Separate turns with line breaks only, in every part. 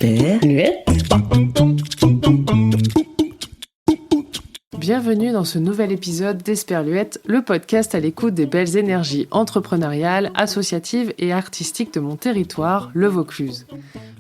Esperluette.
Bienvenue dans ce nouvel épisode d'Esperluette, le podcast à l'écoute des belles énergies entrepreneuriales, associatives et artistiques de mon territoire, le Vaucluse.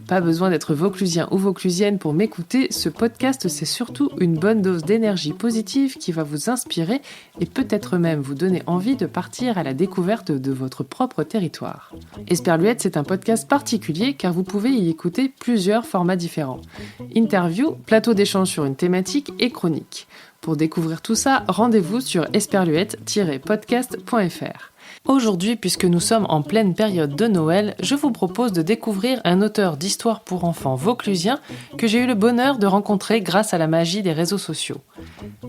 Pas besoin d'être vauclusien ou vauclusienne pour m'écouter, ce podcast c'est surtout une bonne dose d'énergie positive qui va vous inspirer et peut-être même vous donner envie de partir à la découverte de votre propre territoire. Esperluette, c'est un podcast particulier car vous pouvez y écouter plusieurs formats différents. Interview, plateau d'échange sur une thématique et chronique. Pour découvrir tout ça, rendez-vous sur esperluette-podcast.fr. Aujourd'hui, puisque nous sommes en pleine période de Noël, je vous propose de découvrir un auteur d'histoires pour enfants vauclusien que j'ai eu le bonheur de rencontrer grâce à la magie des réseaux sociaux.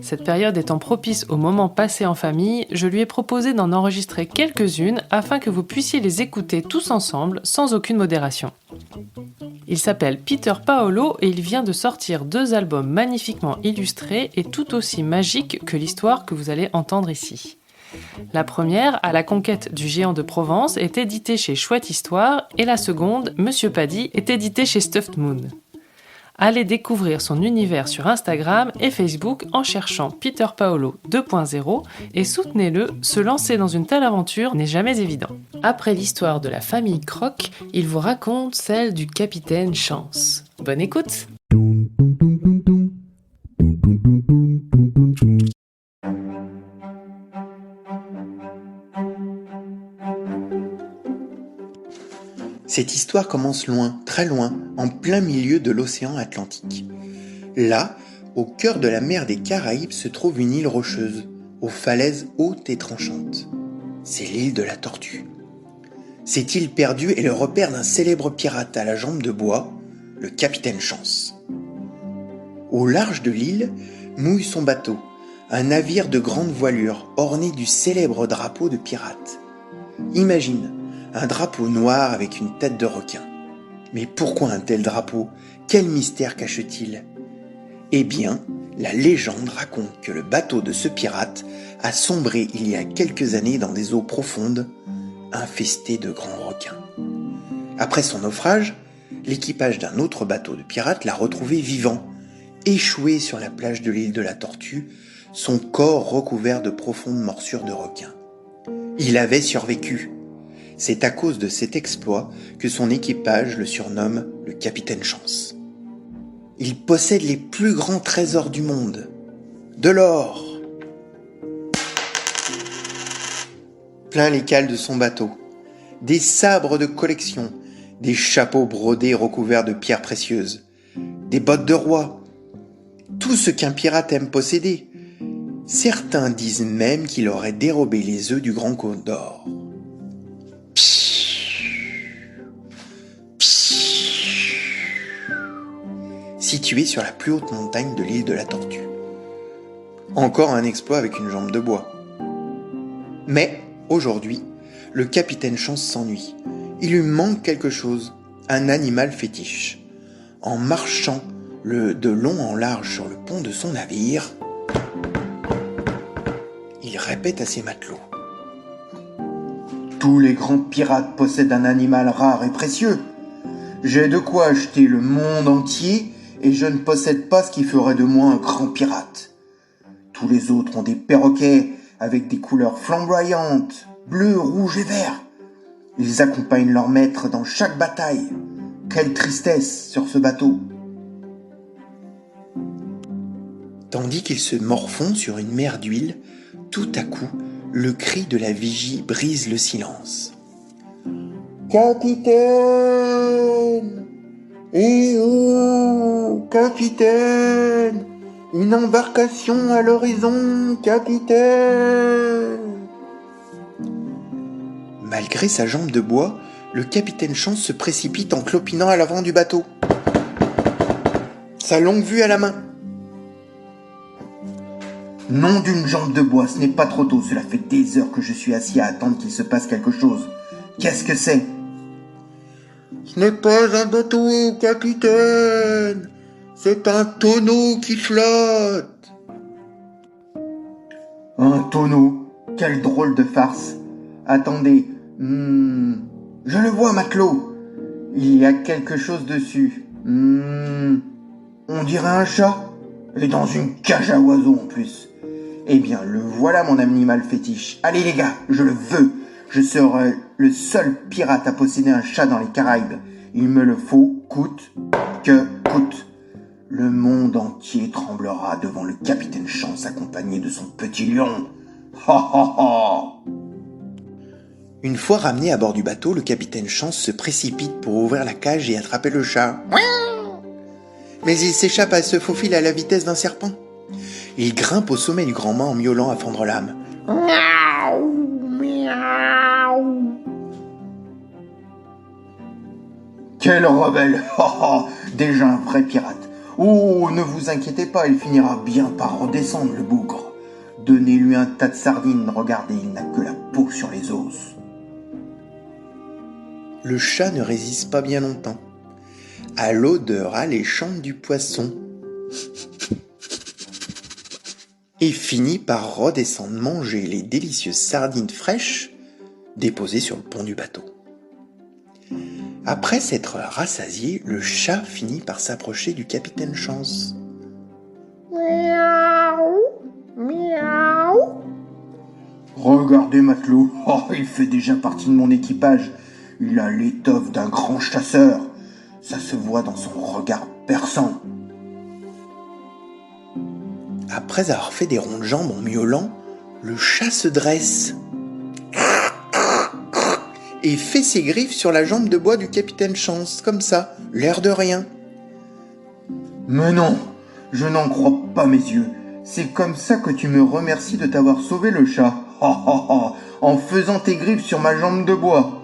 Cette période étant propice aux moments passés en famille, je lui ai proposé d'en enregistrer quelques-unes afin que vous puissiez les écouter tous ensemble sans aucune modération. Il s'appelle Peter Paolo et il vient de sortir 2 albums magnifiquement illustrés et tout aussi magiques que l'histoire que vous allez entendre ici. La première, À la conquête du géant de Provence, est éditée chez Chouette Histoire et la seconde, Monsieur Paddy, est éditée chez Stuffed Moon. Allez découvrir son univers sur Instagram et Facebook en cherchant Peter Paolo 2.0 et soutenez-le, se lancer dans une telle aventure n'est jamais évident. Après l'histoire de la famille Croc, il vous raconte celle du capitaine Chance. Bonne écoute!
Cette histoire commence loin, très loin, en plein milieu de l'océan Atlantique. Là, au cœur de la mer des Caraïbes, se trouve une île rocheuse, aux falaises hautes et tranchantes. C'est l'île de la Tortue. Cette île perdue est le repère d'un célèbre pirate à la jambe de bois, le capitaine Chance. Au large de l'île, mouille son bateau, un navire de grande voilure orné du célèbre drapeau de pirate. Imagine, un drapeau noir avec une tête de requin. Mais pourquoi un tel drapeau ? Quel mystère cache-t-il ? Eh bien, la légende raconte que le bateau de ce pirate a sombré il y a quelques années dans des eaux profondes, infestées de grands requins. Après son naufrage, l'équipage d'un autre bateau de pirates l'a retrouvé vivant, échoué sur la plage de l'île de la Tortue, son corps recouvert de profondes morsures de requins. Il avait survécu. C'est à cause de cet exploit que son équipage le surnomme le capitaine Chance. Il possède les plus grands trésors du monde. De l'or, plein les cales de son bateau, des sabres de collection, des chapeaux brodés recouverts de pierres précieuses, des bottes de roi, tout ce qu'un pirate aime posséder. Certains disent même qu'il aurait dérobé les œufs du grand condor. Situé sur la plus haute montagne de l'île de la Tortue. Encore un exploit avec une jambe de bois. Mais, aujourd'hui, le capitaine Chance s'ennuie. Il lui manque quelque chose, un animal fétiche. En marchant de long en large sur le pont de son navire, il répète à ses matelots. Tous les grands pirates possèdent un animal rare et précieux. J'ai de quoi acheter le monde entier et je ne possède pas ce qui ferait de moi un grand pirate. Tous les autres ont des perroquets avec des couleurs flamboyantes, bleu, rouge et vert. Ils accompagnent leur maître dans chaque bataille. Quelle tristesse sur ce bateau. Tandis qu'ils se morfondent sur une mer d'huile, tout à coup, le cri de la vigie brise le silence. Capitaine! Eh oh, capitaine! Une embarcation à l'horizon, capitaine! Malgré sa jambe de bois, le capitaine Chance se précipite en clopinant à l'avant du bateau. Sa longue vue à la main. Nom d'une jambe de bois, ce n'est pas trop tôt, cela fait des heures que je suis assis à attendre qu'il se passe quelque chose. Qu'est-ce que c'est ? Ce n'est pas un bateau, capitaine. C'est un tonneau qui flotte. Un tonneau ? Quelle drôle de farce. Attendez, je le vois, matelot. Il y a quelque chose dessus. On dirait un chat. Et dans une cage à oiseaux en plus. Eh bien, le voilà mon animal fétiche. Allez les gars, je le veux. Je serai le seul pirate à posséder un chat dans les Caraïbes. Il me le faut, coûte que coûte. Le monde entier tremblera devant le capitaine Chance accompagné de son petit lion. Ha ha ha! Une fois ramené à bord du bateau, le capitaine Chance se précipite pour ouvrir la cage et attraper le chat. Mais il s'échappe et se faufile à la vitesse d'un serpent. Il grimpe au sommet du grand mât en miaulant à fendre l'âme. Miaou, miaou. Quel rebelle! Déjà un vrai pirate. Oh, ne vous inquiétez pas, il finira bien par redescendre, le bougre. Donnez-lui un tas de sardines, regardez, il n'a que la peau sur les os. Le chat ne résiste pas bien longtemps. À l'odeur alléchante du poisson. Et finit par redescendre manger les délicieuses sardines fraîches déposées sur le pont du bateau. Après s'être rassasié, le chat finit par s'approcher du capitaine Chance. Miaou, miaou. Regardez, matelot, il fait déjà partie de mon équipage. Il a l'étoffe d'un grand chasseur. Ça se voit dans son regard perçant. Après avoir fait des ronds de jambes en miaulant, le chat se dresse et fait ses griffes sur la jambe de bois du capitaine Chance, comme ça, l'air de rien. Mais non, je n'en crois pas mes yeux. C'est comme ça que tu me remercies de t'avoir sauvé, le chat. En faisant tes griffes sur ma jambe de bois.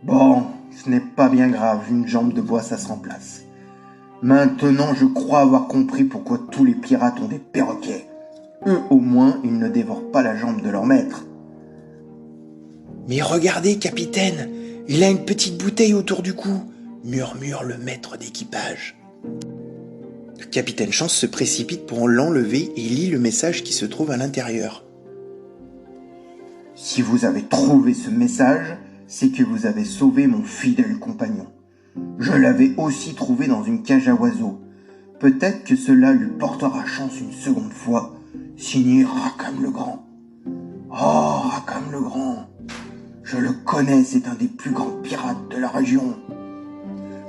Bon, ce n'est pas bien grave, une jambe de bois, ça se remplace. Maintenant, je crois avoir compris pourquoi tous les pirates ont des perroquets. Eux, au moins, ils ne dévorent pas la jambe de leur maître. Mais regardez, capitaine, il a une petite bouteille autour du cou, murmure le maître d'équipage. Le capitaine Chance se précipite pour l'enlever et lit le message qui se trouve à l'intérieur. Si vous avez trouvé ce message, c'est que vous avez sauvé mon fidèle compagnon. Je l'avais aussi trouvé dans une cage à oiseaux. Peut-être que cela lui portera chance une seconde fois. Signé Rackham le Grand. Oh, Rackham le Grand. Je le connais, c'est un des plus grands pirates de la région.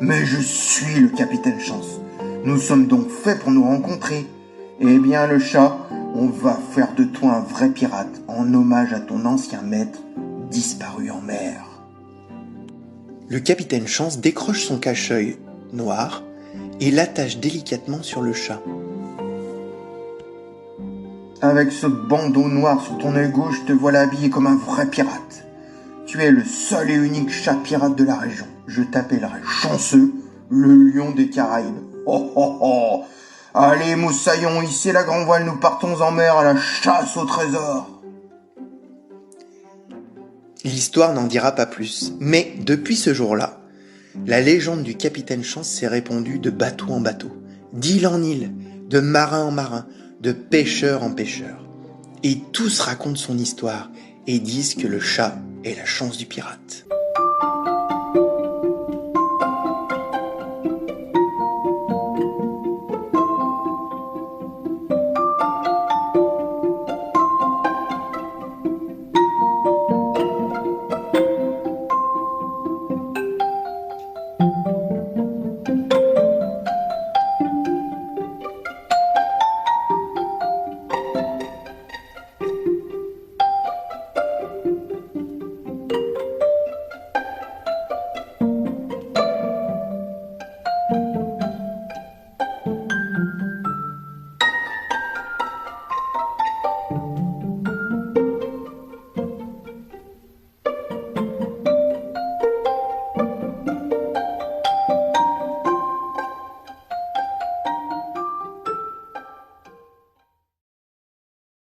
Mais je suis le capitaine Chance. Nous sommes donc faits pour nous rencontrer. Eh bien, le chat, on va faire de toi un vrai pirate, en hommage à ton ancien maître, disparu en mer. Le capitaine Chance décroche son cache-œil noir et l'attache délicatement sur le chat. Avec ce bandeau noir sur ton œil gauche, te voilà habillé comme un vrai pirate. Tu es le seul et unique chat pirate de la région. Je t'appellerai Chanceux, le lion des Caraïbes. Allez, moussaillons, hissez la grand voile, nous partons en mer à la chasse au trésor. L'histoire n'en dira pas plus, mais depuis ce jour-là, la légende du capitaine Chance s'est répandue de bateau en bateau, d'île en île, de marin en marin, de pêcheur en pêcheur. Et tous racontent son histoire et disent que le chat est la chance du pirate.